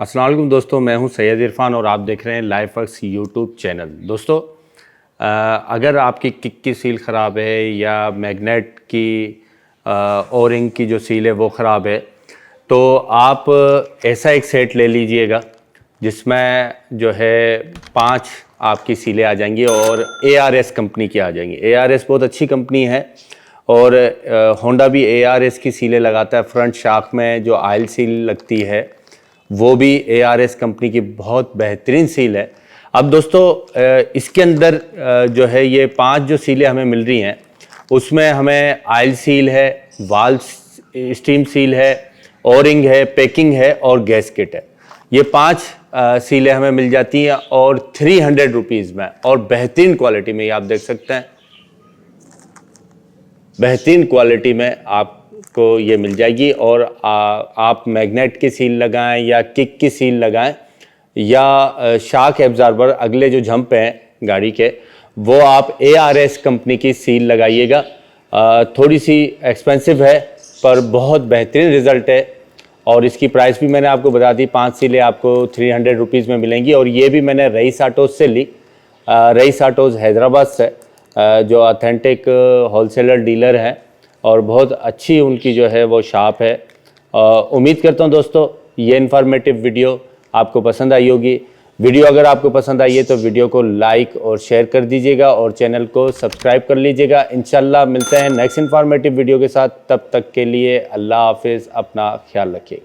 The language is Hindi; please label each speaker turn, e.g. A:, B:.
A: अस्सलाम वालेकुम दोस्तों, मैं हूं सैयद इरफान और आप देख रहे हैं लाइफ वर्क्स यूट्यूब चैनल। दोस्तों, अगर आपकी किक की सील ख़राब है या मैग्नेट की ओ रिंग की जो सील है वो ख़राब है, तो आप ऐसा एक सेट ले लीजिएगा जिसमें जो है 5 आपकी सीलें आ जाएंगी और ARS कंपनी की आ जाएंगी। ARS बहुत अच्छी कंपनी है और होंडा भी ARS की सीलें लगाता है। फ्रंट शाख में जो आयल सील लगती है वो भी ARS कंपनी की बहुत बेहतरीन सील है। अब दोस्तों, इसके अंदर जो है ये 5 जो सीलें हमें मिल रही हैं उसमें हमें आयल सील है, वाल्व स्टीम सील है, ओ रिंग है, पैकिंग है और गैस्केट है। ये 5 सीलें हमें मिल जाती हैं और 300 रुपीज़ में और बेहतरीन क्वालिटी में। ये आप देख सकते हैं, बेहतरीन क्वालिटी में आपको ये मिल जाएगी। और आप मैग्नेट की सील लगाएं या किक की सील लगाएं या शाक एब्जॉर्बर अगले जो जंप हैं गाड़ी के, वो आप ARS कंपनी की सील लगाइएगा। थोड़ी सी एक्सपेंसिव है पर बहुत बेहतरीन रिज़ल्ट है और इसकी प्राइस भी मैंने आपको बता दी। 5 सीलें आपको 300 रुपीज़ में मिलेंगी और ये भी मैंने रईस ऑटोज़ से ली। रईस ऑटोज़ हैदराबाद से, जो ऑथेंटिक होलसेलर डीलर हैं और बहुत अच्छी उनकी जो है वो शॉप है। उम्मीद करता हूँ दोस्तों ये इन्फॉर्मेटिव वीडियो आपको पसंद आई होगी। वीडियो अगर आपको पसंद आई है तो वीडियो को लाइक और शेयर कर दीजिएगा और चैनल को सब्सक्राइब कर लीजिएगा। इंशाल्लाह मिलते हैं नेक्स्ट इन्फॉर्मेटिव वीडियो के साथ। तब तक के लिए अल्लाह हाफिज़, अपना ख्याल रखिएगा।